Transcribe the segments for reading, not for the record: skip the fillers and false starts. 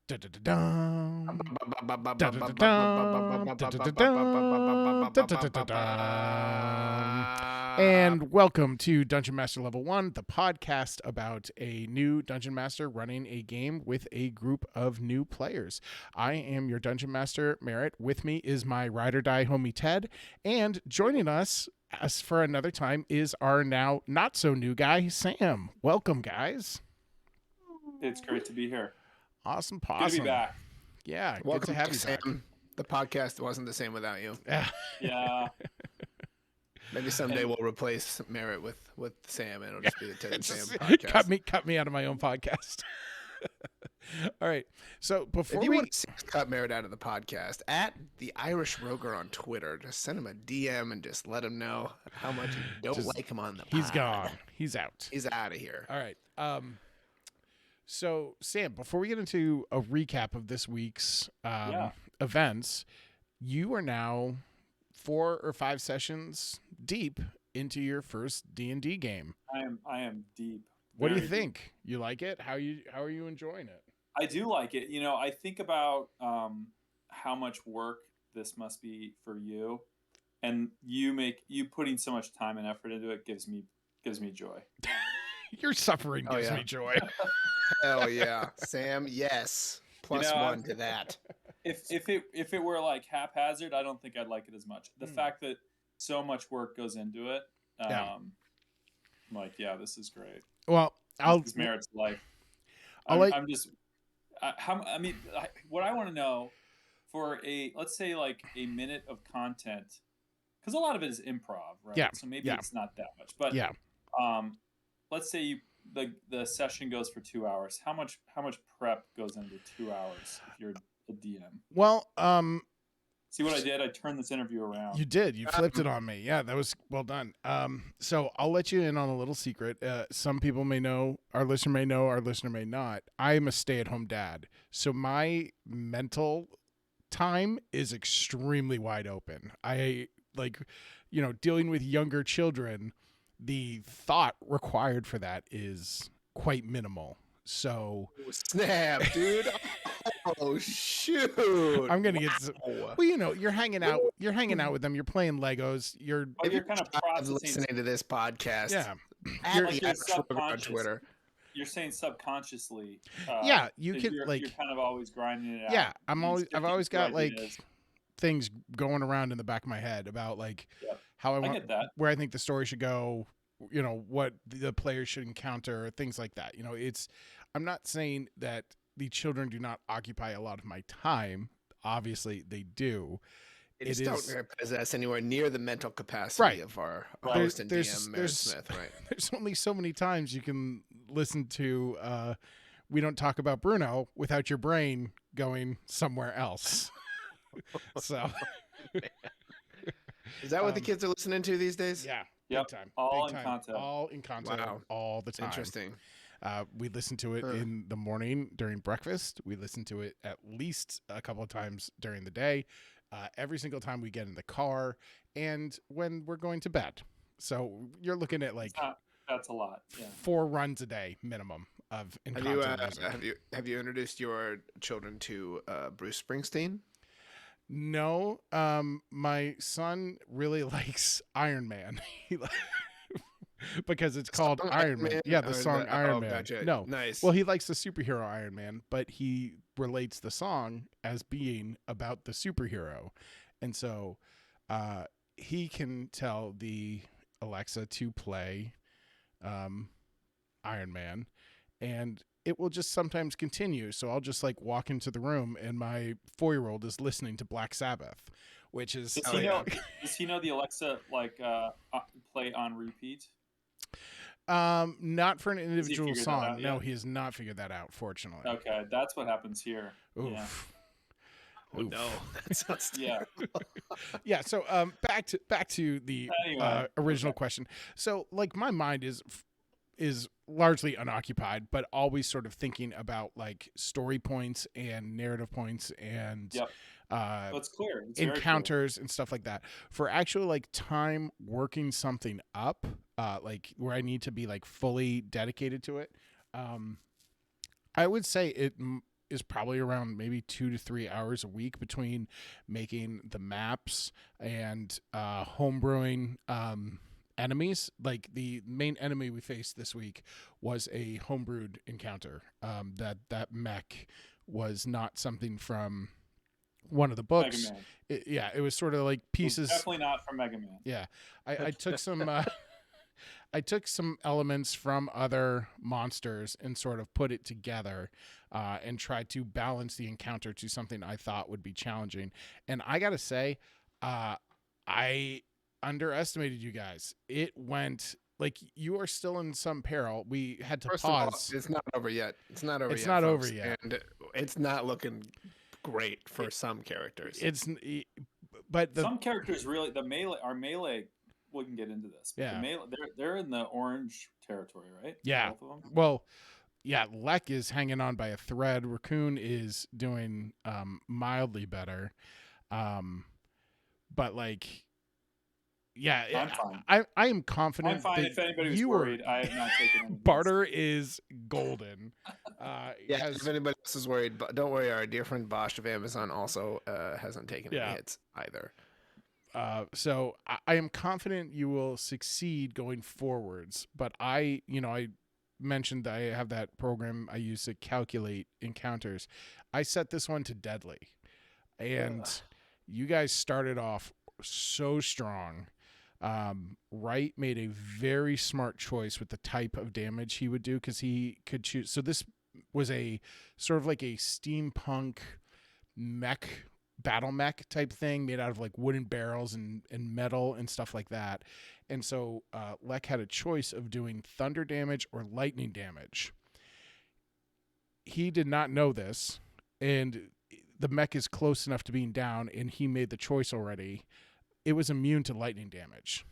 Da-da-da-dum. Da-da-da-dum. Da-da-da-dum. Da-da-da-da-dum. And welcome to Dungeon Master Level 1, the podcast about a new Dungeon Master running a game with a group of new players. I am your Dungeon Master, Merritt. With me is my ride or die homie, Ted. And joining us for another time is our now not so new guy, Sam. Welcome, guys. It's great to be here. Awesome Good possum. to be back. Yeah, Welcome good to have back, you Sam. back. The podcast wasn't the same without you. Yeah. Maybe someday And- we'll replace Merritt with Sam, and it'll just be the Ted and Sam Just podcast. cut me out of my own podcast. All right. So before If you we want to see us cut Merritt out of the podcast, at the Irish Roger on Twitter, just send him a DM and just let him know how much you don't Just- like him on the pod. he's gone. He's out. He's out of here. All right. So Sam, before we get into a recap of this week's events, you are now 4 or 5 sessions deep into your first D&D game. I am deep. What do you Very think? You like it? How are you enjoying it? I do like it. You know, I think about how much work this must be for you, and you putting so much time and effort into it gives me joy. Your suffering Oh, gives yeah. me joy. Hell yeah, Sam. Yes, plus know, one to that. If it were like haphazard, I don't think I'd like it as much. The fact that so much work goes into it, Yeah. I'm like, yeah, this is great. Well, This is Merritt's life. I'll I'm like- just what I want to know for let's say like a minute of content, because a lot of it is improv, right? Yeah, So maybe yeah. it's not that much, but yeah. let's say the session goes for 2 hours. How much prep goes into 2 hours if you're a DM? Well, See what I did? I turned this interview around. you did. You flipped it on me. Yeah, that was well done. So I'll let you in on a little secret. Some people may know, our listener may not. I'm a stay-at-home dad. So my mental time is extremely wide open. I dealing with younger children, the thought required for that is quite minimal. So Snap, dude. Oh shoot. I'm going to get Wow. well, you're hanging out with them, you're playing Legos, you're But you're kind of I'm processing. listening to this podcast. yeah. At You're- like the you're Irish Roger on subconscious. Twitter. You're saying subconsciously. Yeah, you that can, you're like- kind of always grinding it out. Yeah, These I've always got like ideas. things going around in the back of my head about like Yep. how I I want get that. where I think the story should go, what the players should encounter, things like that. I'm not saying that the children do not occupy a lot of my time. Obviously they do. They just It don't is- possess anywhere near the mental capacity Right. of our Right. host and There's- DM, Merritt there's- Smith, right? There's only so many times you can listen to We Don't Talk About Bruno without your brain going somewhere else. So Is that what the kids are listening to these days? yeah, Yep. big time. All big in time. content. All in content. Wow. All the time. Interesting. We listen to it Huh. in the morning during breakfast. We listen to it at least a couple of times during the day. Every single time we get in the car and when we're going to bed. So you're looking at like That's a lot. Yeah. 4 runs a day minimum of in Have you, content music. have you introduced your children to Bruce Springsteen? No, my son really likes Iron Man. Because it's called Song Iron Man. Yeah, the Or song Iron oh, Man. gotcha. No. Nice. Well, he likes the superhero Iron Man, but he relates the song as being about the superhero. And so he can tell the Alexa to play Iron Man, and it will just sometimes continue. So I'll just like walk into the room and my 4-year-old is listening to Black Sabbath, which is Does he know the Alexa play on repeat? not for an individual figured that song. out No, yet? he has not figured that out, fortunately. Okay, that's what happens here. Oof. Yeah. Oh, no, that sounds Yeah. Yeah, so back to the Anyway, original question. So like my mind is largely unoccupied, but always sort of thinking about like story points and narrative points and Yep. uh That's clear. It's very clear. encounters and stuff like that. For actual like time working something up, like where I need to be like fully dedicated to it, I would say is probably around maybe 2 to 3 hours a week between making the maps and homebrewing enemies. Like the main enemy we faced this week was a homebrewed encounter. That mech was not something from one of the books. Mega Man. It was sort of like pieces. Definitely not from Mega Man. Yeah, I took some. I took some elements from other monsters and sort of put it together and tried to balance the encounter to something I thought would be challenging. And I got to say, I underestimated you guys. It went like you are still in some peril. We had to First pause. of all, it's not over yet. It's not over It's yet. not folks. over yet. And it's not looking great for some characters. But Some characters really our melee. We can get into this. But Yeah. the melee, they're in the orange territory, right? Yeah. Both of them? Well, yeah, Lek is hanging on by a thread. Raccoon is doing mildly better. But like, yeah, I'm fine. I am confident. I'm fine. that If anybody was you were- worried, I have not taken any. Barter is golden. Yeah, if anybody else is worried, don't worry. Our dear friend Bosch of Amazon also hasn't taken any hits either. So I am confident you will succeed going forwards. But I mentioned that I have that program I use to calculate encounters. I set this one to deadly, and you guys started off so strong. Wright made a very smart choice with the type of damage he would do because he could choose. So this was a sort of like a steampunk battle mech type thing made out of like wooden barrels and metal and stuff like that. And so Lek had a choice of doing thunder damage or lightning damage. He did not know this, and the mech is close enough to being down, and he made the choice already. It was immune to lightning damage.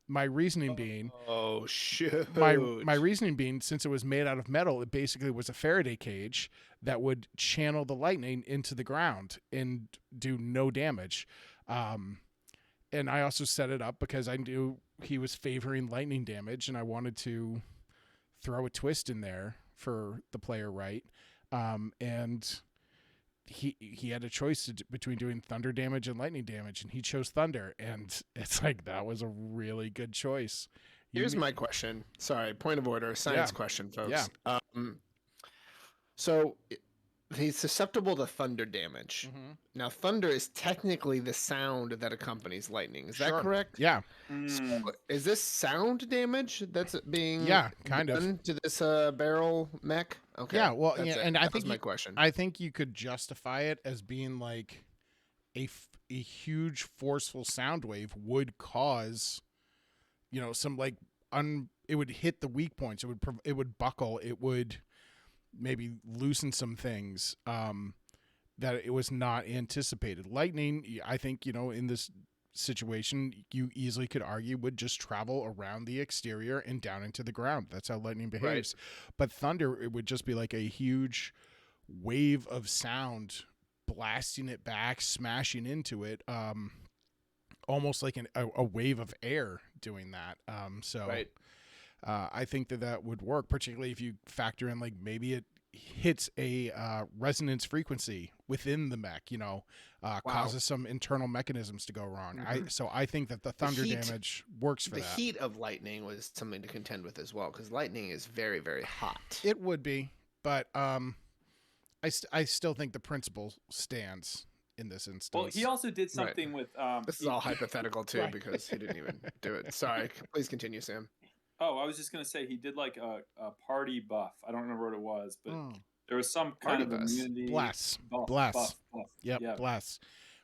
My reasoning being, oh shoot! My reasoning being, since it was made out of metal, it basically was a Faraday cage that would channel the lightning into the ground and do no damage. And I also set it up because I knew he was favoring lightning damage, and I wanted to throw a twist in there for the player, right? And he had a choice between doing thunder damage and lightning damage, and he chose thunder, and it's like that was a really good choice. Here's my question. Sorry, point of order, science question, folks. Yeah. So he's susceptible to thunder damage. Mm-hmm. Now, thunder is technically the sound that accompanies lightning. Is that Sure. correct? Yeah. So is this sound damage that's being kind of done to this barrel mech? Okay. Yeah, well, that's yeah, it. and I That think was my question. I think you could justify it as being like a huge forceful sound wave would cause, some like it would hit the weak points. It would buckle. It would maybe loosen some things that it was not anticipated. Lightning, I think, in this situation, you easily could argue would just travel around the exterior and down into the ground. That's how lightning behaves. But thunder, it would just be like a huge wave of sound blasting it back, smashing into it, almost like a wave of air doing that. I think that would work, particularly if you factor in like maybe it hits a resonance frequency within the mech, causes some internal mechanisms to go wrong. Mhm. I think that the thunder damage works for the that. heat of lightning was something to contend with as well, because lightning is very, very hot. It would be, but I still think the principle stands in this instance. Well, he also did something with. This is all hypothetical too, Right. because he didn't even do it. Sorry, please continue, Sam. Oh, I was just gonna say he did like a party buff. I don't remember what it was, but Mm. there was some Party kind of buff. immunity. Bless. Buff. Yep, Yeah. bless.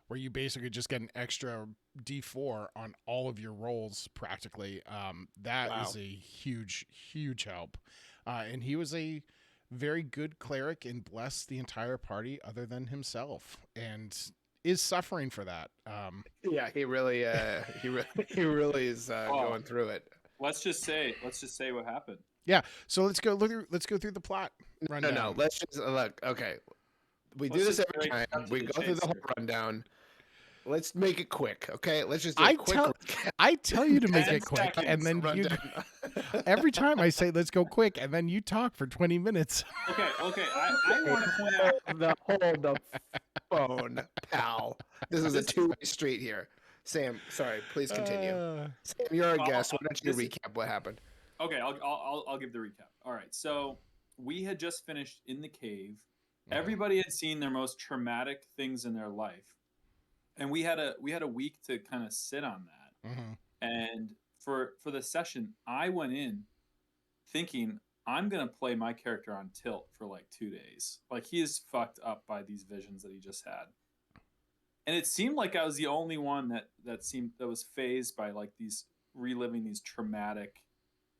Where you basically just get an extra D4 on all of your rolls, practically. That is a huge, huge help. And he was a very good cleric and blessed the entire party other than himself, and is suffering for that. Yeah, he really is going through it. Let's just say what happened. So let's go through the plot rundown. No. Let's just look. Okay, we do Let's this just every very time. cut to We the go through chase the whole here. rundown. let's make it quick, okay? Let's just do a I quick tell recap. I tell you to make 10 it quick, and seconds. then you Rundown. every time I say let's go quick, and then you talk for 20 minutes. Okay. I want to point out Hold the phone, pal. This is a This- two-way street here. Sam, sorry, please continue. Sam, you're a Well, guest. Why don't you this is- recap what happened? Okay, I'll give the recap. All right, so we had just finished in the cave. Everybody had seen their most traumatic things in their life, and we had a week to kind of sit on that. Mhm. And for the session, I went in thinking I'm gonna play my character on tilt for like 2 days. Like he is fucked up by these visions that he just had, and it seemed like I was the only one that was phased by like these reliving these traumatic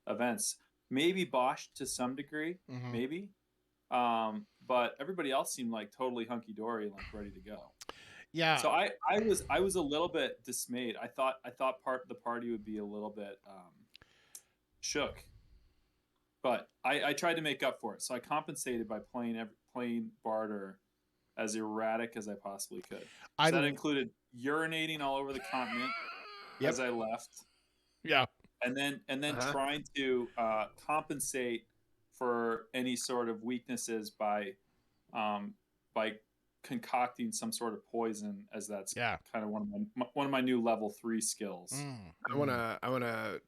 events. Maybe Bosch to some degree, Mhm. maybe. But everybody else seemed like totally hunky dory, like ready to go. Yeah. So I was a little bit dismayed. I thought the party would be a little bit shook, but I tried to make up for it. So I compensated by playing Barter as erratic as I possibly could. I So that don't- included urinating all over the continent Yep. as I left. Yeah. And then Uh-huh. trying to compensate for any sort of weaknesses by concocting some sort of poison, as that's Yeah. kind of one of my new level 3 skills. I wanna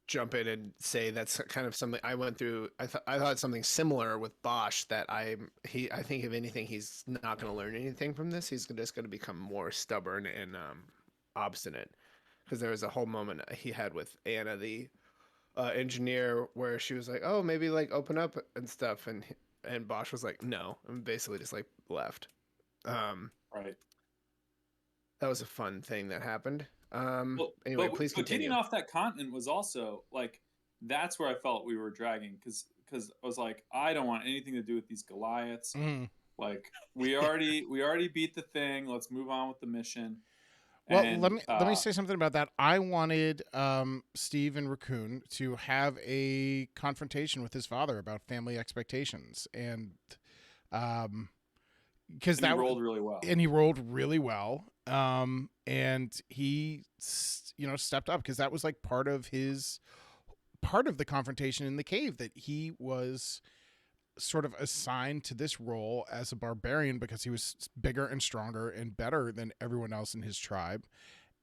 jump in and say that's kind of something I went through. I thought something similar with Bosch that I think if anything he's not going to learn anything from this. He's just going to become more stubborn and obstinate. Because there was a whole moment he had with Anna, the engineer, where she was like, "Oh, maybe like open up and stuff," and Bosch was like, "No," and basically just like left. Right. That was a fun thing that happened. Well, Anyway, but, please but continue. getting off that continent was also like that's where I felt we were dragging because I was like, I don't want anything to do with these Goliaths. Mhm. Like we already beat the thing. Let's move on with the mission. Well, And, let me say something about that. I wanted Steve and Raccoon to have a confrontation with his father about family expectations, and because and he that rolled really well. and he rolled really well. And he stepped up because that was like part of the confrontation in the cave, that he was sort of assigned to this role as a barbarian because he was bigger and stronger and better than everyone else in his tribe,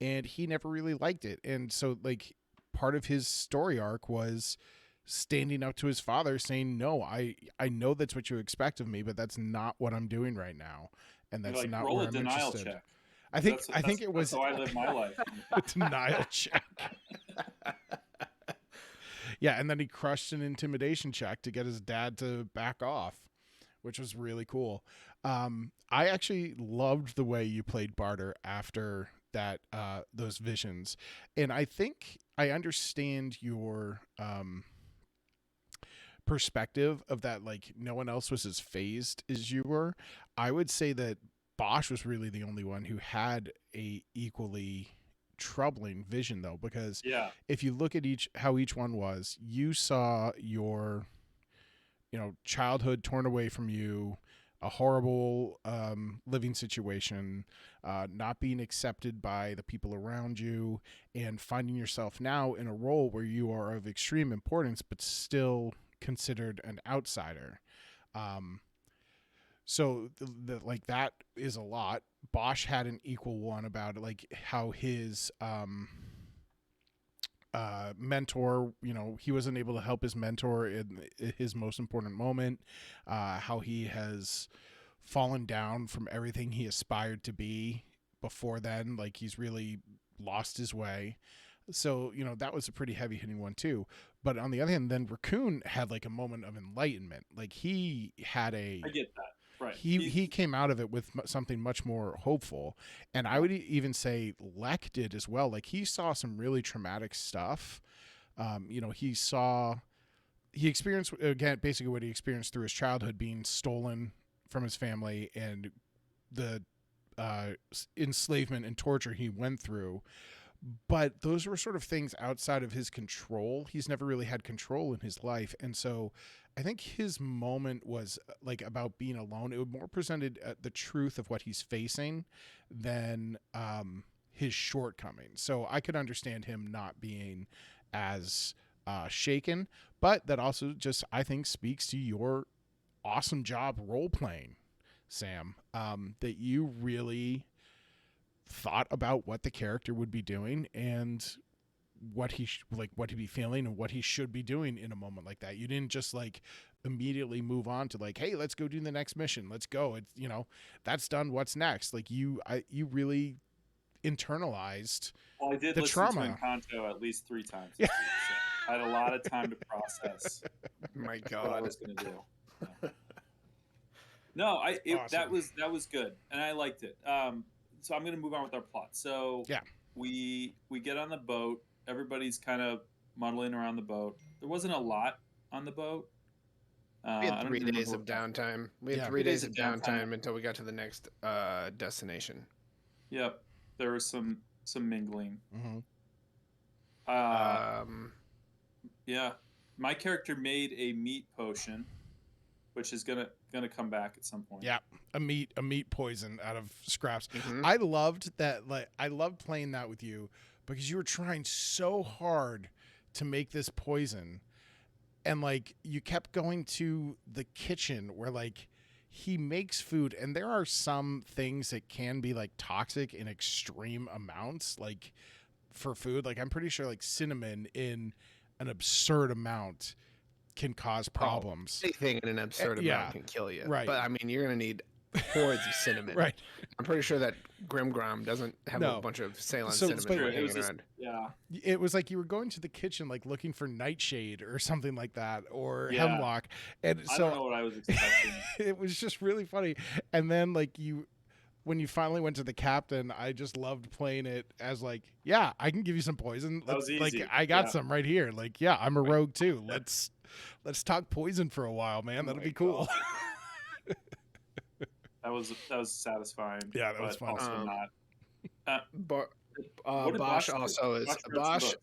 and he never really liked it. And so like part of his story arc was standing up to his father saying, no, I know that's what you expect of me, but that's not what I'm doing right now, and that's Like not roll where a I'm denial interested. check. I think it was that's how I live my life. a denial check. Yeah, and then he crushed an intimidation check to get his dad to back off, which was really cool. I actually loved the way you played Barter after that, those visions, and I think I understand your perspective of that. Like no one else was as phased as you were. I would say that Bosch was really the only one who had a equally troubling vision, though, because Yeah. if you look at how each one was, you saw your childhood torn away from you, a horrible living situation, not being accepted by the people around you, and finding yourself now in a role where you are of extreme importance but still considered an outsider. So like that is a lot. Bosch had an equal one about like how his mentor, he wasn't able to help his mentor in his most important moment, how he has fallen down from everything he aspired to be before then. Like he's really lost his way. So, that was a pretty heavy hitting one too. But on the other hand, then Raccoon had like a moment of enlightenment. Like he had I get that. Right. He came out of it with something much more hopeful. And I would even say Lek did as well. Like he saw some really traumatic stuff. He experienced, again, basically what he experienced through his childhood, being stolen from his family and the enslavement and torture he went through. but those were sort of things outside of his control. He's never really had control in his life. And so I think his moment was like about being alone. It more presented the truth of what he's facing than his shortcomings. So I could understand him not being as shaken, but that also just, I think, speaks to your awesome job role playing, Sam, that you really thought about what the character would be doing and what what he'd be feeling and what he should be doing in a moment like that. You didn't just like immediately move on to like, hey, let's go do the next mission. Let's go. It's, you know, that's done. What's next? Like you really internalized Well, I did the listen trauma. to Encanto at least 3 times this week, so I had a lot of time to process My what I God. was going to do. Yeah. No, that Awesome. was good, and I liked it. So I'm going to move on with our plot. So Yeah. we get on the boat. Everybody's kind of muddling around the boat. There wasn't a lot on the boat. We I had don't 3 even days remember of what- downtime. We had Yeah. 3 days of downtime until we got to the next destination. Yep, there was some mingling. Mm-hmm. Yeah, my character made a meat potion, which is gonna come back at some point. Yeah, a meat poison out of scraps. Mhm. I loved that. Like, I loved playing that with you because you were trying so hard to make this poison, and like you kept going to the kitchen where like he makes food, and there are some things that can be like toxic in extreme amounts, like for food. Like I'm pretty sure like cinnamon in an absurd amount can cause problems. Anything in an absurd yeah, amount can kill you. right. But I mean, you're going to need hordes of cinnamon. Right. I'm pretty sure that Grimgrom doesn't have No. a bunch of Ceylon So- cinnamon but- True, it hanging was just around. yeah. It was like you were going to the kitchen like looking for nightshade or something like that, or Yeah. hemlock, and I don't know so what I was expecting. it was just really funny. And then like when you finally went to the captain, I just loved playing it as like, yeah, I can give you some poison. That was Like easy. I got Yeah. some right here. Like, yeah, I'm a rogue too. Let's talk poison for a while, man. Oh That'll my be cool. That was satisfying. Yeah, that was but fun. Also not. But What did Bosch do? also is Bosch read some Bosch. books.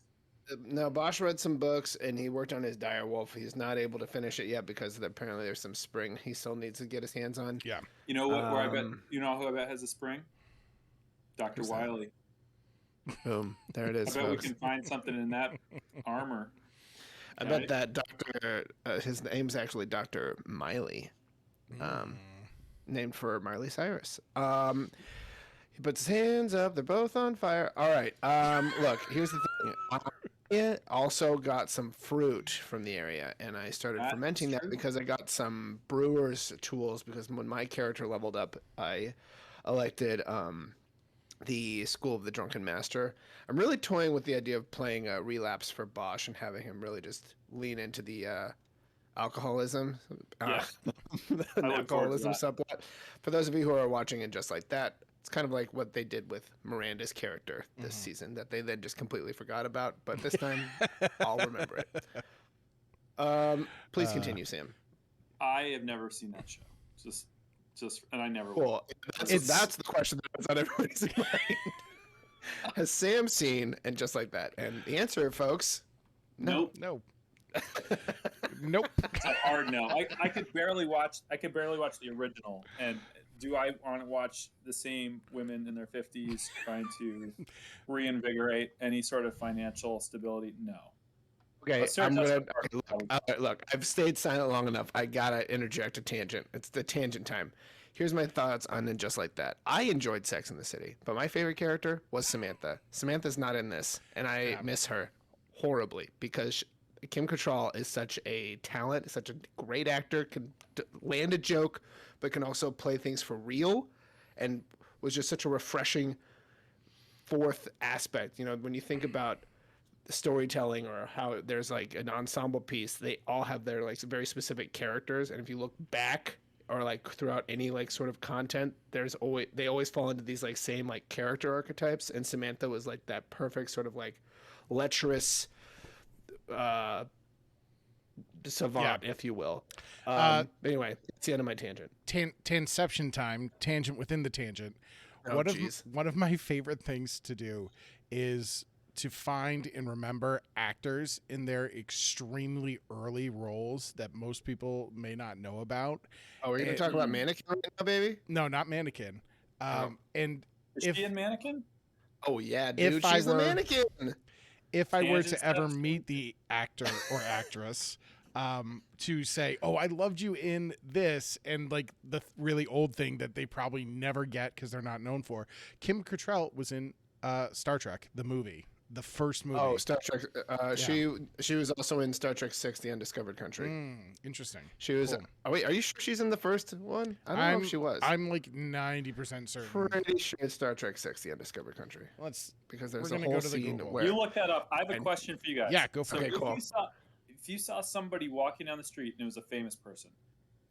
No, Bosch read some books and he worked on his Direwolf. He's not able to finish it yet because apparently there's some spring he still needs to get his hands on. Yeah. You know what? Where I bet Um, you know who I bet has a spring. Dr. Who's that? Wiley. Boom. There it I is, bet we folks. can find something in that armor. I bet that Doctor, his name's actually Dr. Miley, named for Miley Cyrus. He puts his hands up. They're both on fire. All right. Look, here's the thing. I also got some fruit from the area, and I started That's fermenting that true. because I got some brewer's tools. Because when my character leveled up, I elected the School of the Drunken Master. I'm really toying with the idea of playing a relapse for Bosch and having him really just lean into the alcoholism, Yeah. the I look forward to alcoholism that. subplot. For those of you who are watching it just like that, it's kind of like what they did with Miranda's character this season that they then just completely forgot about. But this time, I'll remember it. Please continue, Sam. I have never seen that show. And I never will. Cool. That's the question that was on everybody's mind. Has Sam seen and just like that? And the answer, folks, no. Nope. No. Nope. It's a hard no. I could barely watch the original. And do I want to watch the same women in their 50s trying to reinvigorate any sort of financial stability? No. Okay, But Sarah I'm gonna Jessica Parker probably- look. I've stayed silent long enough. I gotta interject a tangent. It's the tangent time. Here's my thoughts on it just like that. I enjoyed Sex in the City, but my favorite character was Samantha. Samantha's not in this, and I miss her horribly because Kim Cattrall is such a talent, such a great actor, can land a joke, but can also play things for real, and was just such a refreshing fourth aspect. You know, when you think about storytelling or how there's like an ensemble piece, they all have their like very specific characters, and if you look back or like throughout any like sort of content, they always fall into these like same like character archetypes, and Samantha was like that perfect sort of like lecherous savant, if you will. Anyway, it's the end of my tangent. Tanception time, tangent within the tangent. Oh, geez. One of my favorite things to do is to find and remember actors in their extremely early roles that most people may not know about. Oh, we're gonna talk about Mannequin right now, baby? No, not Mannequin. And Is she in Mannequin? Oh yeah, dude, If I she's the were- mannequin. if I were Tangent to ever steps. meet the actor or actress, to say, "Oh, I loved you in this," and like the really old thing that they probably never get because they're not known for, Kim Cattrall was in Star Trek, the movie, the first movie. Oh, Star Trek. She was also in Star Trek 6: The Undiscovered Country. Interesting. She was. Cool. Oh wait, are you sure she's in the first one? I don't know if she was. I'm like 90% certain. pretty sure it's Star Trek 6: The Undiscovered Country Let's. because there's We're a gonna go whole to the scene Google. where You look that up. I have a And- question for you guys. Yeah, go for So it. Okay, cool. if you saw somebody walking down the street and it was a famous person,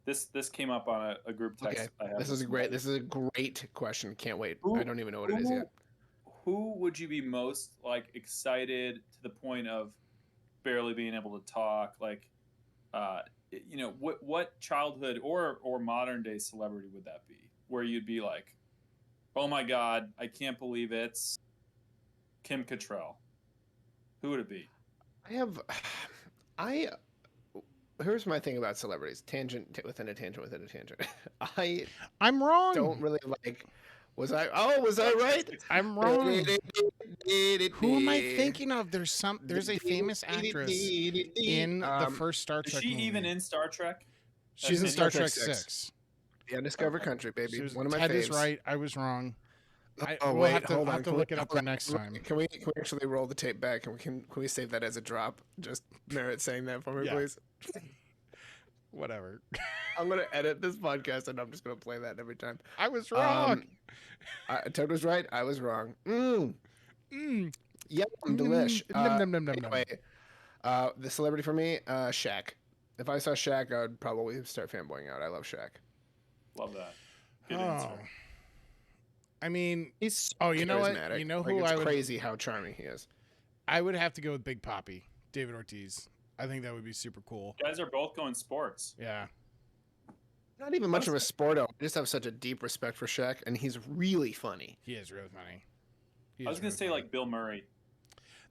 this came up on a group text. Okay, I have this is a great. This is a great question. Can't wait. Who- I don't even know what it is yet. Who would you be most like excited to the point of barely being able to talk? Like, what childhood or modern day celebrity would that be? Where you'd be like, oh my god, I can't believe it's Kim Cattrall. Who would it be? Here's my thing about celebrities. Tangent within a tangent within a tangent. I I'm wrong. don't really like. Was I right? I'm wrong. Who am I thinking of? There's a famous actress in the first Star Is Trek she movie. even in Star Trek? She's in Star Star Trek Trek 6. 6. The Undiscovered Country, baby. She was, One of my Ted is faves. right. I was wrong. Oh we'll wait, have to, hold I'll on. have to Can we- look it up for hold on. next time. Can we actually roll the tape back and can we save that as a drop? Just Merritt saying that for me, Yeah. please. Whatever. I'm gonna edit this podcast and I'm just gonna play that every time. I was wrong. Ted was right. I was wrong. Yep, Mm, delish. nom, nom, nom, nom, nom. Anyway, the celebrity for me, Shaq. If I saw Shaq, I would probably start fanboying out. I love Shaq. Love that. Good Oh. answer. I mean, He's Oh, you know what? charismatic. You know Like, who it's I would- crazy how charming he is. I would have to go with Big Papi, David Ortiz. I think that would be super cool. You guys are both going sports. Yeah. Not even much of a sporto. I just have such a deep respect for Shaq, and he's really funny. He is really funny. I was gonna say like Bill Murray.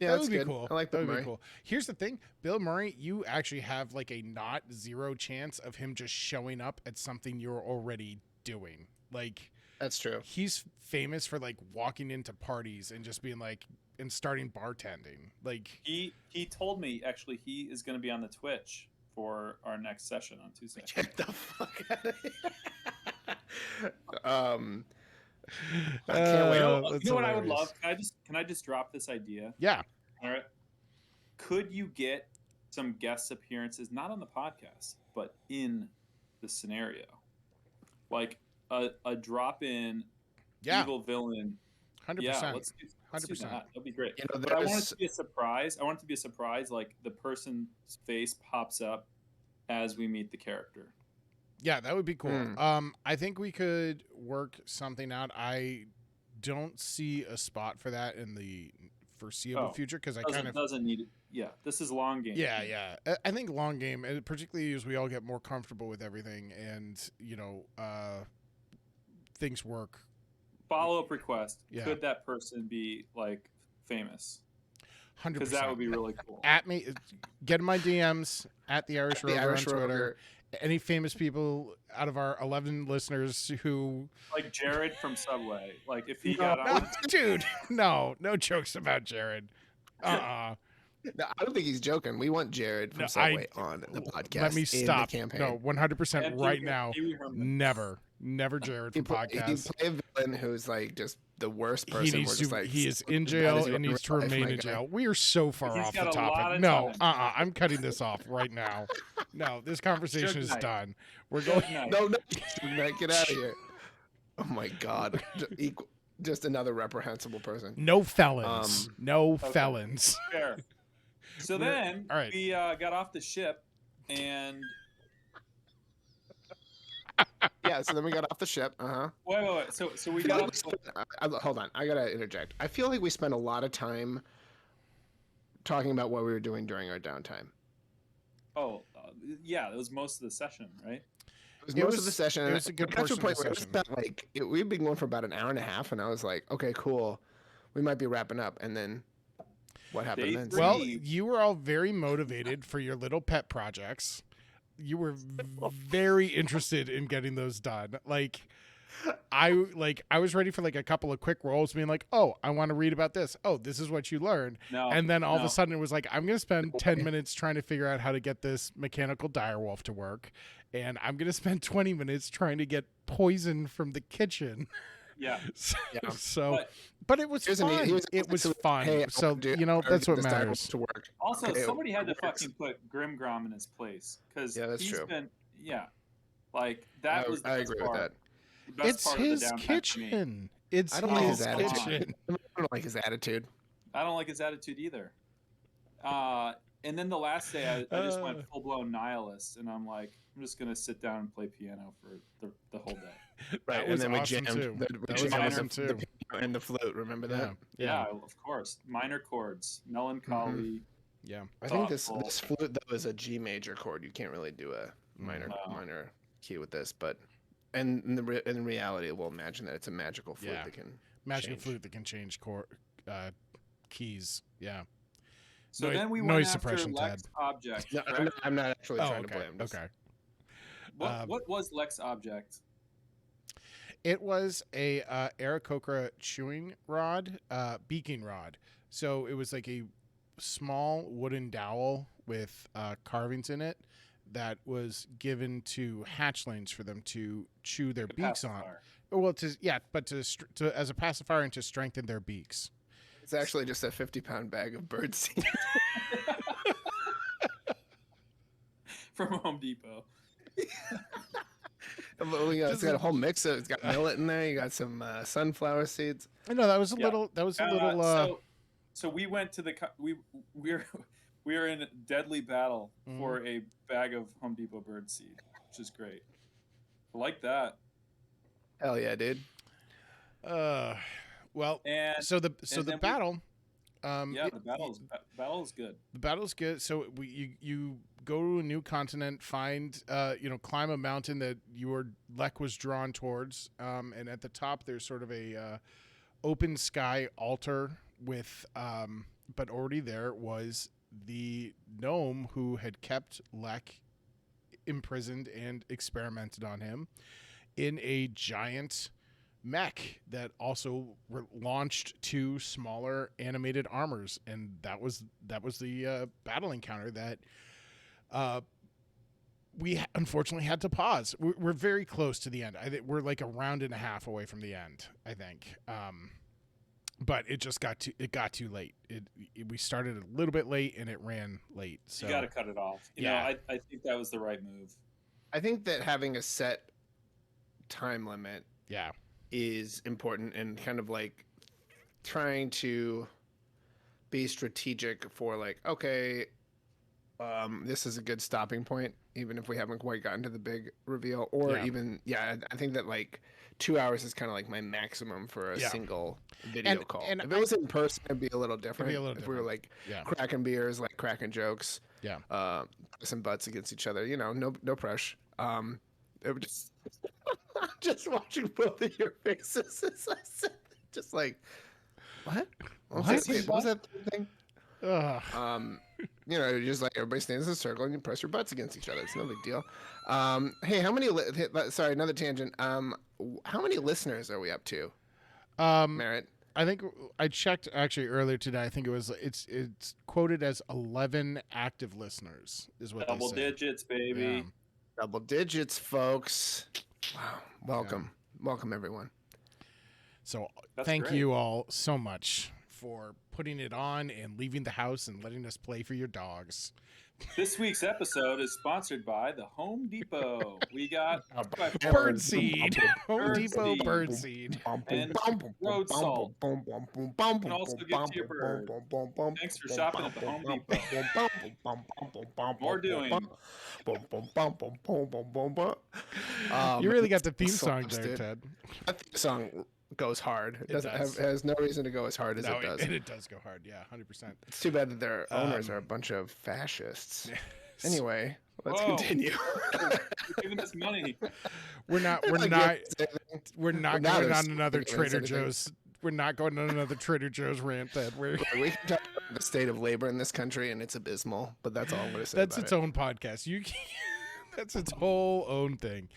Yeah, that that's would be good. cool. I like that Bill would Murray. be cool. Here's the thing, Bill Murray, you actually have like a not zero chance of him just showing up at something you're already doing. Like That's true. he's famous for like walking into parties and just being like and starting bartending. Like He told me actually he is gonna be on the Twitch for our next session on Tuesday. Get the fuck out of here. I can't wait. that's You know what I would hilarious. love? Can I just drop this idea? Yeah. All right. Could you get some guest appearances, not on the podcast, but in the scenario? Like a drop in Yeah. evil villain. 100%. Yeah, let's do 100%. that. That'd be great. You know, But I want it there's- to be a surprise. I want it to be a surprise, like the person's face pops up as we meet the character. Yeah, that would be cool. Hmm. I think we could work something out. I don't see a spot for that in the foreseeable Oh, future because I Doesn't, kind of doesn't need it. Yeah, this is long game. yeah. I think long game, particularly as we all get more comfortable with everything and things work. Follow up request. Yeah. Could that person be like famous? 100%. Because that would be really cool. At me, get in my DMs at the Irish Rover the Irish on Twitter. Rover. Any famous people out of our 11 listeners who Like Jared from Subway. Like if he No, got no, on. dude, no jokes about Jared. No, I don't think he's joking. We want Jared from No, Subway on the podcast. Let me in stop. the campaign. No, 100% And right Pee-wee- now. Pee-wee Herman. Never Jared He from play podcast. a villain who's like just the worst person. He We're needs just to. like, He is in "Why jail does he and run needs to your life, remain my in guy?" jail. We are so far He's off got the a lot topic. of No, time. I'm cutting this off right now. No, this conversation Suge is Knight. done. We're Good going. night. No, get out of here. Oh my god. Just another reprehensible person. No felons. No Okay. felons. Fair. So We're- then all right. we got off the ship and Yeah, so then we got off the ship. wait. So we I feel got like off. hold on, I gotta interject. I feel like we spent a lot of time talking about what we were doing during our downtime. Oh, yeah, that was most of the session, right? It was It most was- of the session. it was a good we got to portion of point the where it was session. about, like, we'd been going for about an hour and a half, and I was like, okay, cool. We might be wrapping up, and then What happened Day then? three. Well, you were all very motivated for your little pet projects. You were very interested in getting those done. I was ready for like a couple of quick rolls, being like, "Oh, I want to read about this. Oh, this is what you learned." No, And then all of no. a sudden, it was like, "I'm going to spend 10 minutes trying to figure out how to get this mechanical direwolf to work, and I'm going to spend 20 minutes trying to get poison from the kitchen." Yeah. So, Yeah. but it was Here's an- fun. here's an It was excellent- fun. hey, I So wanna do- you know I wanna that's get what this dial matters. to work. Also, Okay, somebody had to it works. fucking put Grimgrom in his place because Yeah, that's he's true. been like that was the I best agree part. with that. The best It's part of the his downtime for me. kitchen. It's I don't like his his attitude. kitchen. I don't like his attitude. I don't like his attitude either. And then the last day, I just went full blown nihilist, and I'm like, I'm just gonna sit down and play piano for the whole day. Right, That and was then we awesome, jammed. too. We That was jammed awesome, the too. piano and the flute. Remember that? Yeah, of course. Minor chords, melancholy. Yeah. I think this Thoughtful. flute though is a G major chord. You can't really do a minor key with this, but in reality, we'll imagine that it's a magical flute Yeah. that can Magical change. flute that can change keys. Yeah. So Noise- then we noise went after suppression, Lex Ted. Object. No, correct? I'm not actually Oh, trying to okay. play. I'm just- Okay. What was Lex Object? It was a Aarakocra chewing rod, beaking rod. So it was like a small wooden dowel with carvings in it that was given to hatchlings for them to chew their beaks on. Pacifier. Well, but to as a pacifier and to strengthen their beaks. It's actually just a 50-pound bag of birdseed. From Home Depot. It's got a whole mix of. It's got millet in there. You got some sunflower seeds. I know that was a Yeah. little. That was a little. So we went to we were in deadly battle Mhm. for a bag of Home Depot birdseed, which is great. I like that. Hell yeah, dude. Well, And so the then we- battle. yeah, the battle is good. The battle's good. So you go to a new continent, find climb a mountain that your Lek was drawn towards, and at the top there's sort of a open sky altar with, but already there was the gnome who had kept Lek imprisoned and experimented on him in a giant mech that also launched two smaller animated armors, and that was the battle encounter that we unfortunately had to pause. We're very close to the end. I think we're like a round and a half away from the end, I think. But it just got too late. We started a little bit late and it ran late. So You got to cut it off. You Yeah. know, I think that was the right move. I think that having a set time limit yeah. is important, and kind of like trying to be strategic for like, okay, this is a good stopping point, even if we haven't quite gotten to the big reveal, or Yeah. I think that like 2 hours is kind of like my maximum for a Yeah. single video And- call. and If it was in person, it'd be a little different. a little if we were different. like Yeah. cracking beers, like cracking jokes, Yeah. some butts against each other, no pressure. It would just watching both of your faces as I said, just like, what? What? Wait, what was that thing? Ugh. Just like everybody stands in a circle and you press your butts against each other. It's no big deal. Hey, sorry, another tangent. How many listeners are we up to, Merritt? I think I checked actually earlier today. I think it's quoted as 11 active listeners is what Double they say. digits, baby. Yeah. Double digits, folks. Wow. Welcome everyone. So That's thank great. you all so much for putting it on and leaving the house and letting us play for your dogs. This week's episode is sponsored by the Home Depot. We got Birdseed. Home Depot Birdseed. Birdseed. And road salt. can also give to your bird. Thanks for shopping at the Home Depot. More doing. You really got the theme so song much, there, dude. Ted. That theme song goes hard. It doesn't does. has no reason to go as hard as No, it does. it does go hard. Yeah, 100%. It's too bad that their owners are a bunch of fascists. Anyway, let's Whoa. continue. You're giving us money. We're not Like, not yeah, we're not now going they're on another speaking Trader against anything. Joe's we're not going on another Trader Joe's rant. That we're We can talk about the state of labor in this country, and it's abysmal. But that's all I'm going to say. that's about its it. own podcast. You can, that's its whole own thing.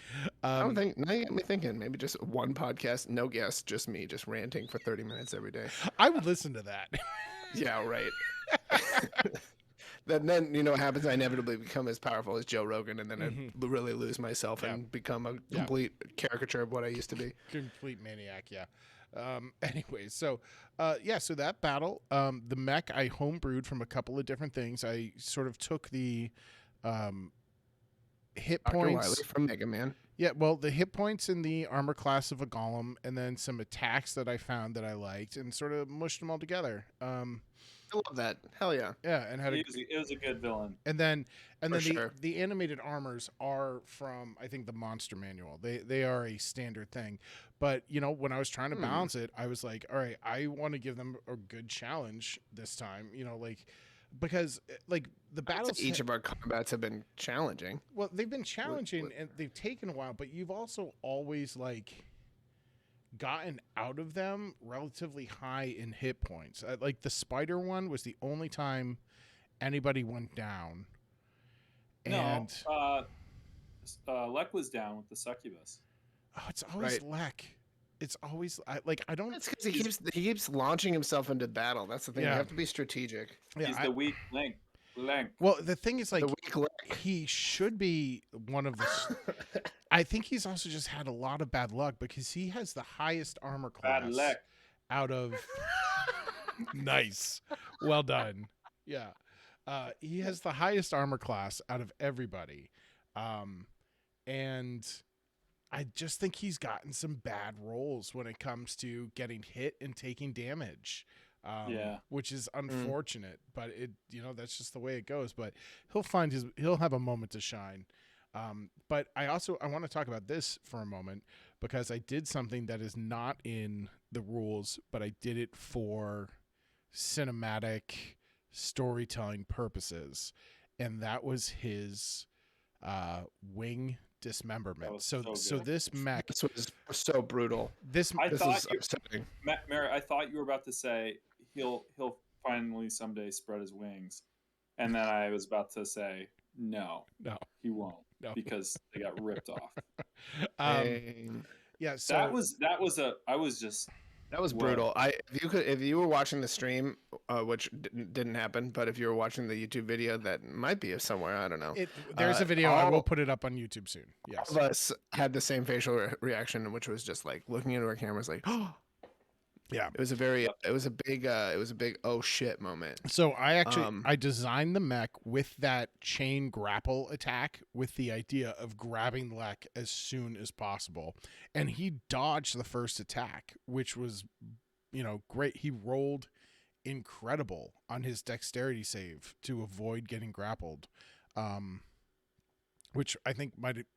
I don't think. Now you got me thinking. Maybe just one podcast, no guests, just me, just ranting for 30 minutes every day. I would listen to that. Yeah, right. Then you know what happens? I inevitably become as powerful as Joe Rogan, and then I really lose myself and become a complete caricature of what I used to be. Complete maniac, yeah. Anyway, so so that battle, the mech I homebrewed from a couple of different things. I sort of took the hit Dr. points. Wily from Mega Man. Yeah, well, the hit points in the armor class of a golem, and then some attacks that I found that I liked, and sort of mushed them all together. I love that. Hell yeah. Yeah, and had It was a good villain. and then sure. the animated armors are from, I think, the Monster Manual. They are a standard thing, but you know, when I was trying to balance it, I was like, all right, I want to give them a good challenge this time. You know, like because like the battles Each of our combats have been challenging. well, they've been challenging and they've taken a while, but you've also always like gotten out of them relatively high in hit points. Like the spider one was the only time anybody went down. And Lek was down with the succubus. oh, it's always Right. Lek. It's always I don't. That's because he keeps launching himself into battle. That's the thing. Yeah. You have to be strategic. Yeah, He's the weak link. well, the thing is, like, The weak leg. he should be one of the. I think he's also just had a lot of bad luck because he has the highest armor class Bad Lek. out of. Nice, well done. Yeah, he has the highest armor class out of everybody, and I just think he's gotten some bad rolls when it comes to getting hit and taking damage. Which is unfortunate, but that's just the way it goes. But he'll have a moment to shine. But I want to talk about this for a moment because I did something that is not in the rules, but I did it for cinematic storytelling purposes, and that was his wing dismemberment. was So so good. this mech, This was so brutal. this I This thought is you- upsetting. Mary, I thought you were about to say he'll finally someday spread his wings, and then I was about to say no, he won't, No. because they got ripped off. Dang. yeah. So That was That was brutal. If you were watching the stream, which didn't happen, but if you were watching the YouTube video, that might be somewhere. I don't know. there's a video. I will all- put it up on YouTube soon. Yes. All of us had the same facial reaction, which was just like looking into our cameras, like, oh, Yeah. It was a big oh shit moment. So I actually Um, I designed the mech with that chain grapple attack with the idea of grabbing Lek as soon as possible, and he dodged the first attack, which was great. He rolled incredible on his dexterity save to avoid getting grappled, which I think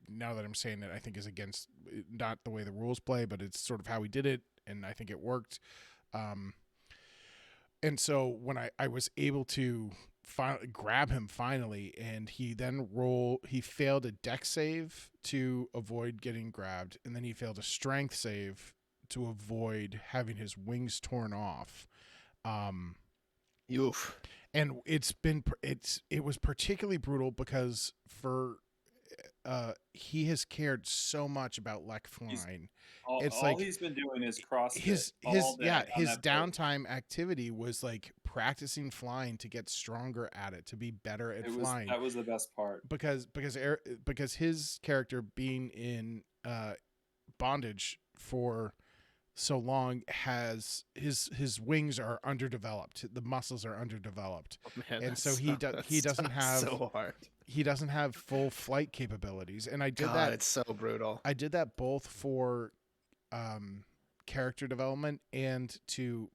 now that I'm saying it, I think is against not the way the rules play, but it's sort of how he did it, and I think it worked. And so when I was able to grab him finally, and he failed a dex save to avoid getting grabbed, and then he failed a strength save to avoid having his wings torn off. Oof. And it was particularly brutal because he has cared so much about Lek flying. all he's been doing is CrossFit. His all day on his that boat. downtime activity was like practicing flying to get stronger at it, to be better at flying. That was the best part. Because his character being in bondage for so long has his wings are underdeveloped, the muscles are underdeveloped, Man, and so that he doesn't sucks have so hard. he doesn't have full flight capabilities. And I did God, that it's so brutal. I did that both for character development and to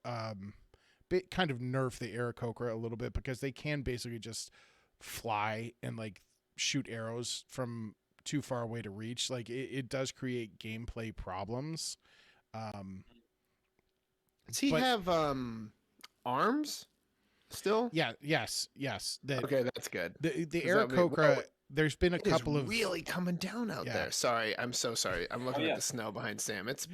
kind of nerf the Aarakocra a little bit, because they can basically just fly and like shoot arrows from too far away to reach. Like it does create gameplay problems. Does he but- have arms still? Yes. Okay, that's good. The Is that Aarakocra, there's been a It is couple of really coming down out Yeah. there. Sorry, I'm so sorry. I'm looking yeah. at the snow behind Sam. It's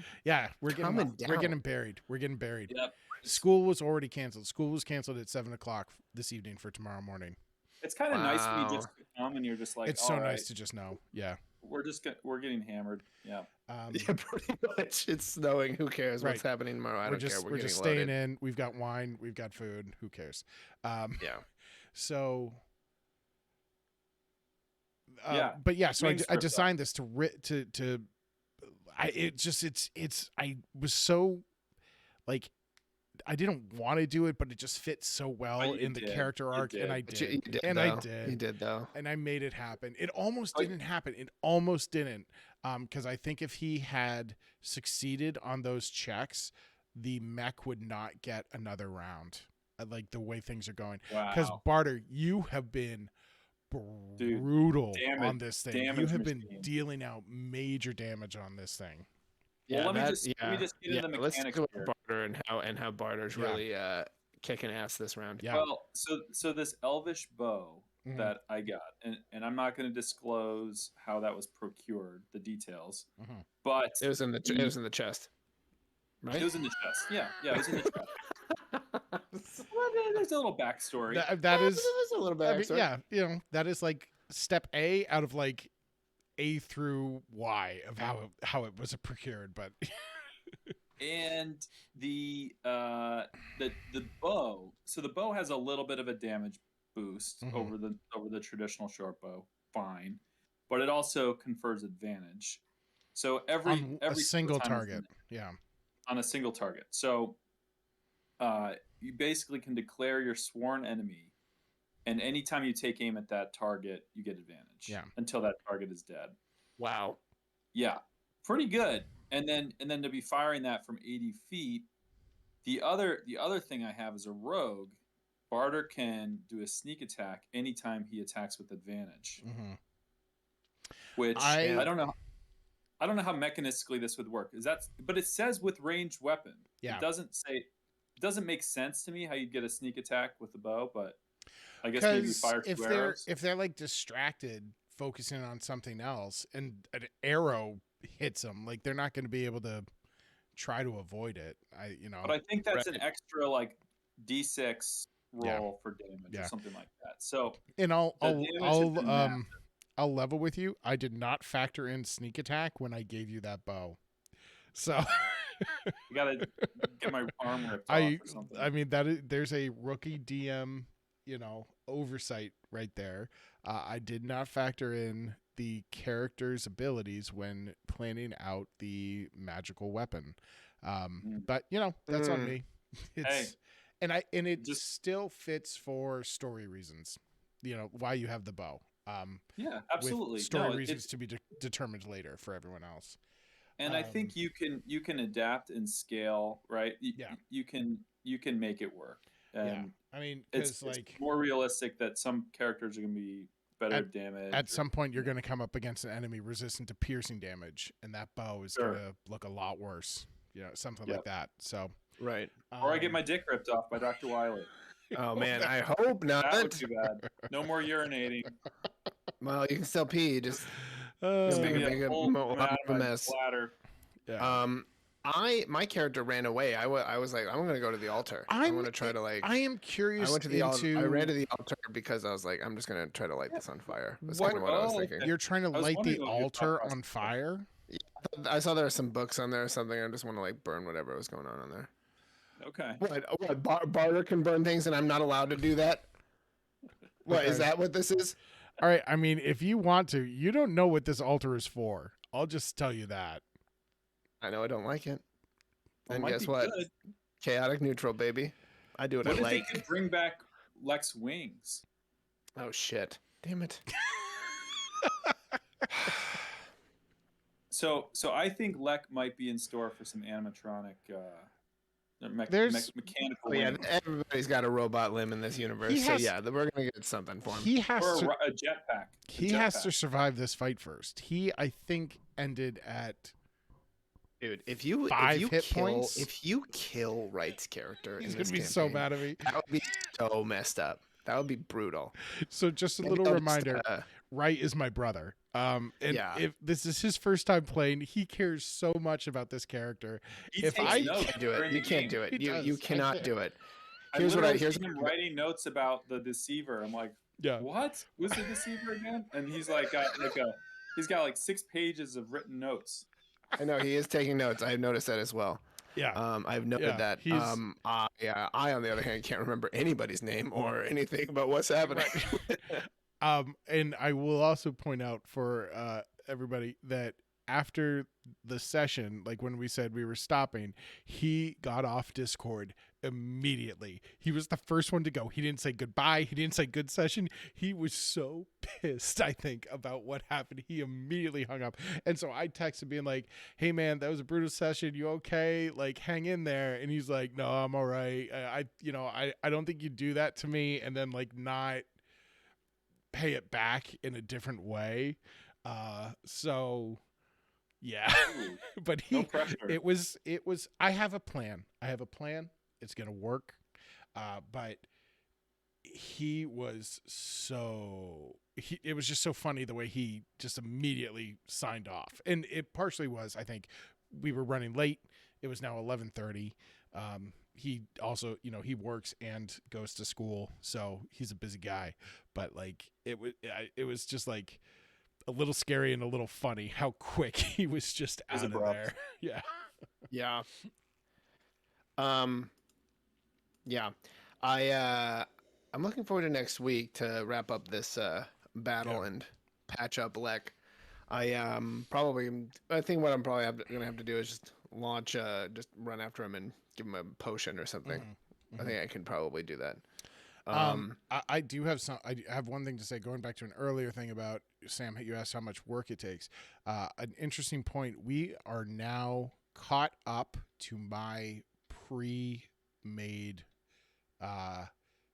we're getting coming we're getting down. buried. We're getting buried. Yep. School was already canceled. School was canceled at 7:00 this evening for tomorrow morning. It's kind of nice when you Wow. just come and you're just like, It's so all right, nice to just know. Yeah. we're getting hammered. Yeah. Yeah, pretty much. It's snowing. Who cares what's Right. happening tomorrow? I we're don't care. just We're we're getting just staying loaded. in. We've got wine. We've got food. Who cares? Yeah. So. Yeah. But yeah, so Main I script designed this to I was so like I didn't want to do it, but it just fits so well you in the did. character You arc, did. and I But you did, did, and though. I did, You did though. and I made it happen. It almost Oh, didn't happen. It almost didn't, because I think if he had succeeded on those checks, the mech would not get another round. Like the way things are going, because Wow. Barter, you have been Dude, brutal damage- on this thing. You damage have been machine. dealing out major damage on this thing. Well, let me that- just get into the Let's mechanics go here. with Barter and how Barter's Yeah. really kicking ass this round. Yeah. Well, so this elvish bow Mhm. that I got, and I'm not going to disclose how that was procured, the details, Mhm. but It was in the it was in the chest. Right? it was in the chest. Yeah, it was in the chest. Well, there's a little backstory. That is, There's a little I mean, backstory. yeah, that is like step A out of like A through Y of how it was procured. But And the bow, so the bow has a little bit of a damage boost Mhm. over the traditional short bow, fine, but it also confers advantage. So every on a single time it's target, yeah, on a single target. So you basically can declare your sworn enemy, and anytime you take aim at that target, you get advantage. Yeah. Until that target is dead. Wow. Yeah, pretty good. And then to be firing that from 80 feet. The other thing I have is a rogue. Barter can do a sneak attack anytime he attacks with advantage, hmm which I- I don't know. I don't know how mechanistically this would work. But it says with ranged weapon. Yeah. It doesn't say. It doesn't make sense to me how you'd get a sneak attack with the bow, but I guess maybe you because fire two arrows. if they're like distracted, focusing on something else, and an arrow hits them, like they're not going to be able to try to avoid it. But I think that's an Right. extra like D6 Yeah. roll for damage Yeah. or something like that. So And I'll The damage has been massive. I'll level with you. I did not factor in sneak attack when I gave you that bow. So you gotta get my arm ripped off or something. I mean there's a rookie DM, oversight right there. I did not factor in the character's abilities when planning out the magical weapon. But that's on Mm. me. It's and it Just- still fits for story reasons. Why you have the bow. Yeah, absolutely. With story No, reasons to be determined later for everyone else. and I think you can adapt and scale, right? Yeah. You can make it work. And I mean, it's because like more realistic that some characters are going to be better At- damage. at some point you're going to come up against an enemy resistant to piercing damage, and that bow is Sure. going to look a lot worse. Something Yep. like that. So, Right. or I get um, my dick ripped off by Dr. Wiley. Oh man, I hope That would not. be bad. No more urinating. Well, you can still pee. Just uh, make Maybe a big whole lot amount of a my mess. bladder. yeah. My character ran away. I was like, I'm gonna go to the altar. I I'm- want to try to like. I am curious. I went to the altar. I into ran to the altar because I was like, I'm just gonna try to light this on fire. That's What- kind of what I was Oh, thinking. okay. You're trying to I was light the wondering what your thought altar process on was. fire. I saw there were some books on there or something. I just want to like burn whatever was going on there. Okay. What? Barter can burn things and I'm not allowed to do that? What is Okay. that? What this is? All right. I mean, if you want to, you don't know what this altar is for. I'll just tell you that. I know I don't like it. Well, And might guess be what? good. Chaotic neutral, baby. I do what What I if they like. could bring back Lex Wings? Oh shit! Damn it. So I think Lek might be in store for some animatronic, There's- mechanical Oh, yeah, wings. everybody's got a robot limb in this universe, He so has- yeah, we're gonna get something for him. He has or to. a jetpack. A He has to jetpack. survive this fight first. He, I think, ended at. Dude, if you 5 if you hit kill points? if you kill Wright's character, He's in gonna this be so campaign, mad at me. That would be so messed up. That would be brutal. So, just a Maybe little I'll just, reminder: Wright is my brother. And Yeah. if this is his first time playing, he cares so much about this character. He If takes I notes Can't do it. during You the can't game. do it. He You does. I cannot can't. do it. I Here's what I literally here's see him writing notes about the deceiver. I'm like, Yeah. what was the deceiver again? And he's like got like he's got like 6 pages of written notes. I know he is taking notes. I've noticed that as well. Yeah. I've noted Yeah, that. he's- I on the other hand can't remember anybody's name or anything about what's happening. And I will also point out for everybody that after the session, like when we said we were stopping, he got off Discord immediately. He was the first one to go. He didn't say goodbye. He didn't say good session. He was so pissed, I think, about what happened. He immediately hung up. And so I texted being like, hey man, that was a brutal session. You okay? Like hang in there. And he's like, no, I'm all right. I don't think you do that to me and then like not pay it back in a different way. So yeah. Ooh, But no pressure. it was I have a plan. It's gonna work. But he was it was just so funny the way he just immediately signed off. And it partially was, I think, we were running late. It was now 11:30. He also, he works and goes to school, so he's a busy guy. But like it was just like a little scary and a little funny how quick he was just It was out of abrupt. there. Yeah. Yeah. Yeah. I'm looking forward to next week to wrap up this battle Yeah. and patch up Lek. I think what I'm probably gonna have to do is just launch just run after him and give him a potion or something. Mhm. I think I can probably do that. I do have I have one thing to say, going back to an earlier thing about Sam, you asked how much work it takes. An interesting point. We are now caught up to my pre-made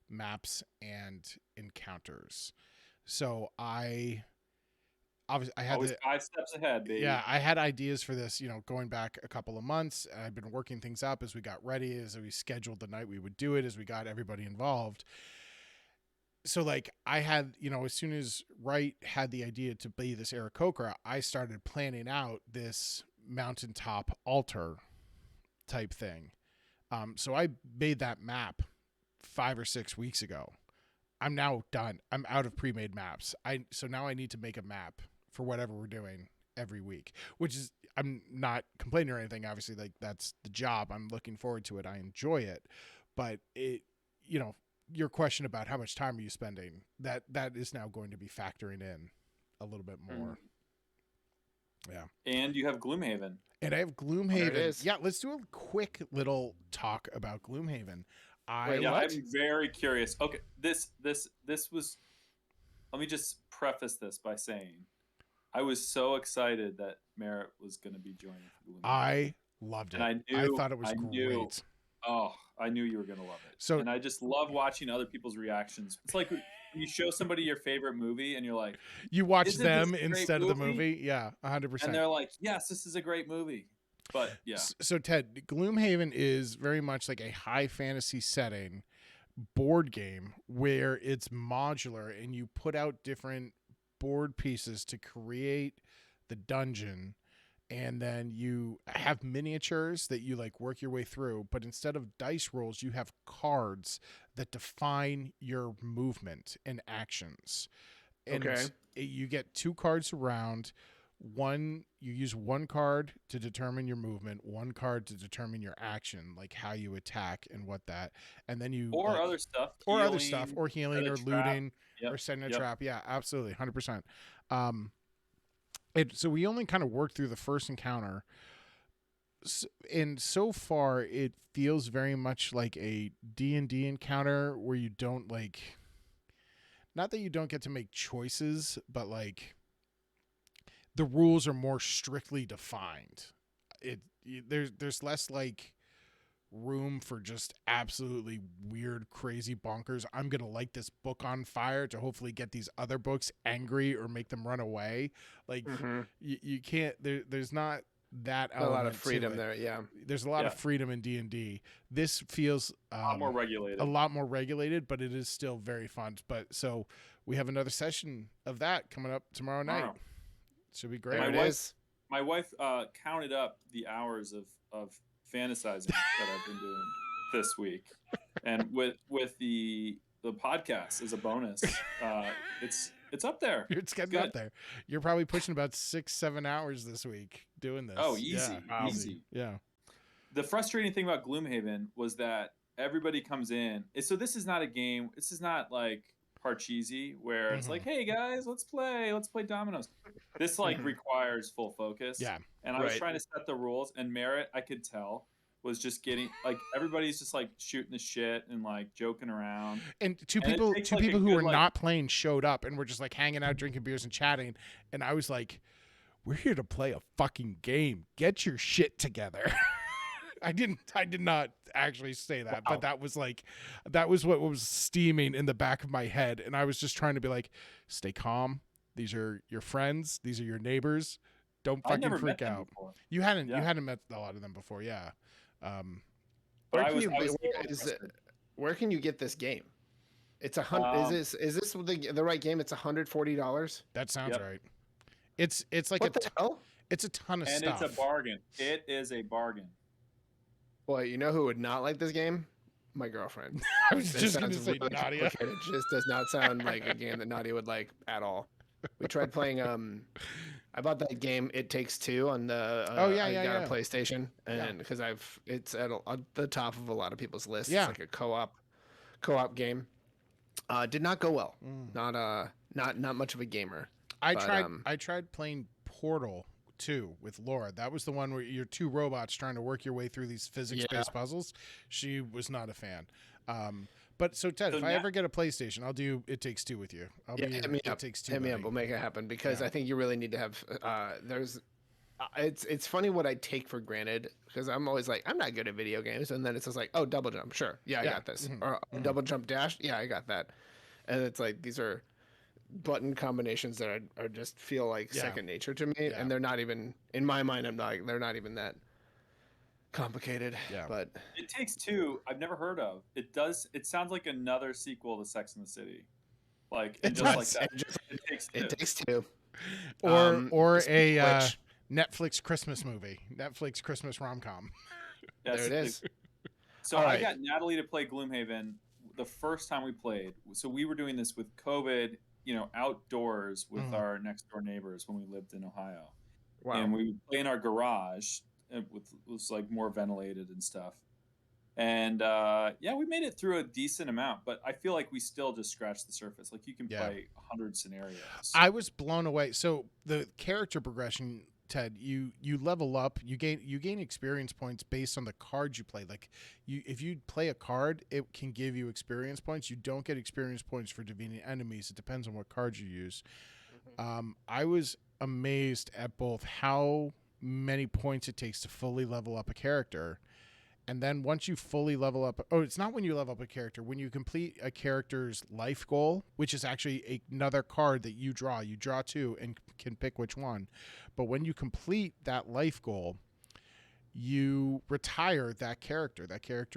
maps and encounters. So I had Always 5 steps ahead, baby. yeah, I had ideas for this, going back a couple of months. And I've been working things up as we got ready, as we scheduled the night we would do it, as we got everybody involved. So like I had, as soon as Wright had the idea to be this Aarakocra, I started planning out this mountaintop altar type thing. So I made that map 5 or 6 weeks ago. I'm now done. I'm out of pre-made maps. So now I need to make a map for whatever we're doing every week, which is, I'm not complaining or anything. Obviously, like that's the job. I'm looking forward to it. I enjoy it, but your question about how much time are you spending, that is now going to be factoring in a little bit more. Yeah. And you have Gloomhaven. And I have There it Gloomhaven. is. Yeah, let's do a quick little talk about Gloomhaven. Wait, Yeah, what? I'm very curious. Okay, this was. Let me just preface this by saying, I was so excited that Merritt was going to be joining Gloomhaven. I loved it. And I thought it was great. Oh, I knew you were going to love it. So- and I just love watching other people's reactions. It's like when you show somebody your favorite movie and you're like, You watch Isn't them this a great instead of the movie? movie. Yeah, 100%. and they're like, yes, this is a great movie. But yeah, So Ted, Gloomhaven is very much like a high fantasy setting board game where it's modular and you put out different board pieces to create the dungeon, and then you have miniatures that you like work your way through, but instead of dice rolls you have cards that define your movement and actions. And Okay. you get 2 cards around. You use 1 card to determine your movement, 1 card to determine your action, like how you attack and what that, and then you or like, other stuff, or other stuff, or healing, set a or trap. looting, Yep, or setting a yep. trap. Yeah, absolutely, 100%. So we only kind of worked through the first encounter, and so far it feels very much like a D&D encounter where you don't like, not that you don't get to make choices, but like the rules are more strictly defined. There's less like room for just absolutely weird, crazy bonkers. I'm gonna light this book on fire to hopefully get these other books angry or make them run away. Like Mhm. you can't. There's not that A lot element of to freedom it. there. Yeah. There's a lot of Yeah. freedom in D&D. This feels a lot more regulated. a lot more regulated, but it is still very fun. But so we have another session of that coming up tomorrow night. Tomorrow. Should be great. There it wife- is. My wife counted up the hours of fantasizing that I've been doing this week, and with the podcast as a bonus, it's up there. It's getting good. up there. You're probably pushing about 6-7 hours this week doing this. Oh, easy, Yeah, easy. Yeah. The frustrating thing about Gloomhaven was that everybody comes in. So this is not a game. This is not like Parcheesi where it's like, hey guys, let's play dominoes. This like requires full focus. Yeah. And I was Right. trying to set the rules, and Merritt, I could tell, was just getting like everybody's just like shooting the shit and like joking around. And two And it people takes, two like, a people who good, were like- not playing showed up and were just like hanging out, drinking beers and chatting. And I was like, we're here to play a fucking game. Get your shit together. I did not actually say that, Wow. but that was what was steaming in the back of my head. And I was just trying to be like, stay calm. These are your friends. These are your neighbors. Don't I fucking never freak met them out. before. You hadn't Yeah. met a lot of them before, yeah. But Where I can was, you I was where can you get this game? It's is this the right game? It's $140. That sounds Yep. right. It's like What the hell? it's a ton of and stuff. it's a bargain. It is a bargain. Boy, you know who would not like this game? My girlfriend. I was This just going to sounds say really Nadia. complicated. It just does not sound like a game that Nadia would like at all. We tried playing. I bought that game It Takes Two on the. Oh, yeah, I yeah, got yeah. a PlayStation, Yeah. and because it's at the top of a lot of people's lists. Yeah. It's like a co-op game. Did not go well. Mm. Not much of a gamer. I But, tried playing Portal 2 with Laura. That was the one where you're two robots trying to work your way through these physics-based puzzles. She was not a fan. But so Ted, So if I now- ever get a PlayStation, I'll do It Takes Two with you. I'll Yeah, be hit me your up. It Takes Two. Hit me up. buddy. We'll make it happen because Yeah. I think you really need to have. There's. It's funny what I take for granted because I'm always like I'm not good at video games, and then it's just like, oh, double jump, sure, yeah, I Yeah. got this, Mhm. or double jump dash, yeah, I got that, and it's like these are button combinations that are just feel like Yeah. second nature to me, Yeah. and they're not even in my mind. They're not even that complicated. Yeah. But It Takes Two. I've never heard of. It does. It sounds like another sequel to Sex and the City. Like It just does. like that. It just- It Takes Two. It Takes Two. Or Speaking a of which, Netflix Christmas movie, Netflix Christmas rom-com. Yes, there it is. So All I right. got Natalie to play Gloomhaven the first time we played. So we were doing this with COVID, outdoors with Mhm. our next door neighbors when we lived in Ohio. Wow. And we would play in our garage. It was like more ventilated and stuff. And we made it through a decent amount, but I feel like we still just scratched the surface. Like you can Yeah. play 100 scenarios. I was blown away. So the character progression, Ted, you level up, you gain experience points based on the cards you play. Like if you play a card, it can give you experience points. You don't get experience points for defeating enemies. It depends on what cards you use. I was amazed at both how many points it takes to fully level up a character. And then once you fully level up, it's not when you level up a character, when you complete a character's life goal, which is actually another card that you draw two and can pick which one. But when you complete that life goal, you retire that character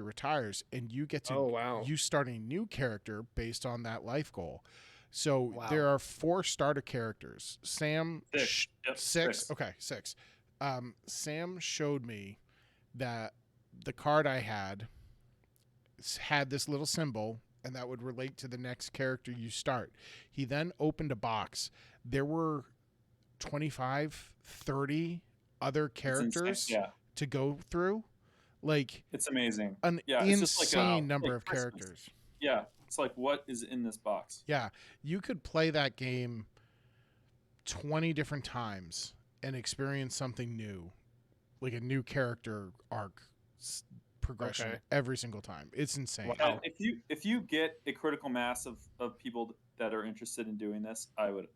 retires, and you get to Oh, wow. you start a new character based on that life goal. So Wow. there are 4 starter characters. Sam, Six. Yep, six. Okay, 6. Sam showed me that the card I had this little symbol, and that would relate to the next character you start. He then opened a box. There were 25, 30 other It's insane. characters Yeah, to go through. Like it's amazing. an Yeah, it's just like insane a- number like of Christmas. characters. Yeah, it's like what is in this box? Yeah, you could play that game 20 different times and experience something new, like a new character arc progression Okay. every single time. It's insane. Wow. And if you get a critical mass of people that are interested in doing this, I would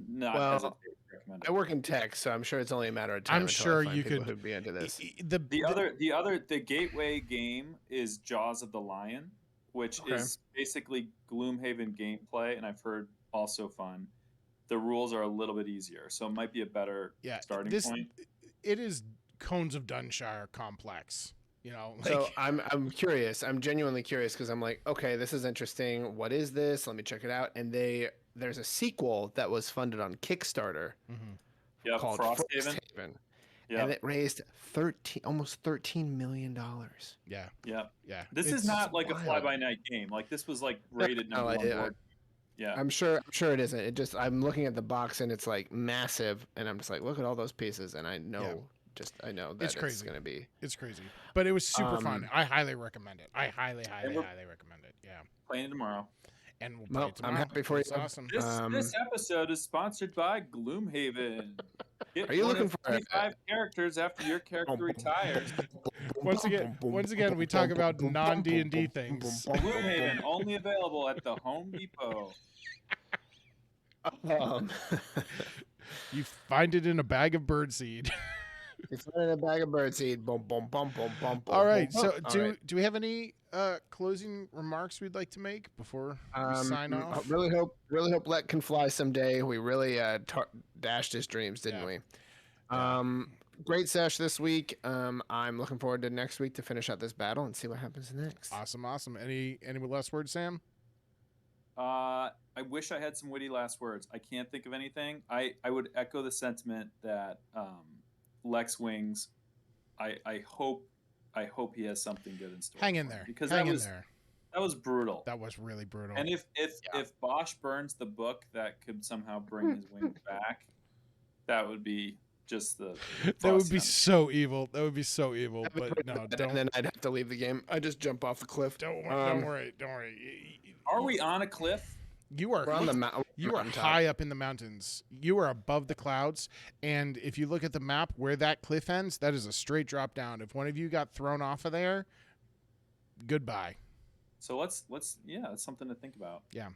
not Well, hesitate to recommend it. I work in tech, so I'm sure it's only a matter of time. I'm until I sure find you people could- who'd be into this. The gateway game is Jaws of the Lion, which Okay. is basically Gloomhaven gameplay, and I've heard also fun. The rules are a little bit easier, so it might be a better Yeah, starting this point. it is Cones of Dunshire complex. You know, like So I'm curious. I'm genuinely curious because I'm like, okay, this is interesting. What is this? Let me check it out. And they there's a sequel that was funded on Kickstarter Yep, called Frosthaven. Frosthaven, Yeah, and it raised almost $13 million. Yeah. yeah. Yeah. This It's- is not like a wild. fly-by-night game. Like this was like rated No, number one I- board. Yeah, I'm sure it isn't. It just I'm looking at the box and it's like massive, and I'm just like, look at all those pieces, and I know that It's it's crazy. gonna be. It's crazy. But it was super fun. Um, I highly recommend it. I highly And we're- recommend it. Yeah. playing it tomorrow. And we'll play Well, it tomorrow. I'm happy for It's you. awesome. This episode is sponsored by Gloomhaven. Get Are you one looking of for 25 characters after your character retires? Once again, we talk about non-D&D things. Gloomhaven only available at the Home Depot. You find it in a bag of birdseed. It's in a bag of birdseed. Boom, boom, boom, boom, boom. All right. boom, So boom. All do right. do we have any closing remarks we'd like to make before we sign off? Really hope Let can fly someday. We really dashed his dreams, didn't we? Great sesh this week. I'm looking forward to next week to finish out this battle and see what happens next. Awesome. Any last words, Sam? I wish I had some witty last words. I can't think of anything. I would echo the sentiment that Lex Wings. I hope he has something good in store. Hang in for him, there. because Hang that in was there. that was brutal. That was really brutal. And if Bosch burns the book that could somehow bring his wings back, that would be just the that would be awesome. so evil. That would be so evil. But no, And don't. then I'd have to leave the game. I just jump off the cliff. Don't worry. Are we on a cliff? You are We're on the mountain. You are high up in the mountains. You are above the clouds. And if you look at the map where that cliff ends, that is a straight drop down. If one of you got thrown off of there, goodbye. So let's that's something to think about. Yeah.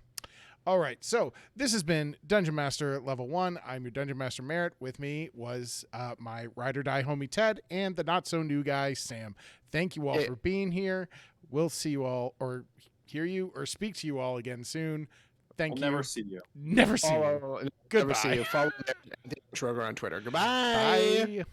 All right. So this has been Dungeon Master Level 1. I'm your Dungeon Master Merritt. With me was my ride or die homie Ted and the not so new guy Sam. Thank you all for being here. We'll see you all or hear you or speak to you all again soon. Thank We'll you. never see you. Never see you. Never Goodbye. see you. Follow Schroger on Twitter. Goodbye. Bye.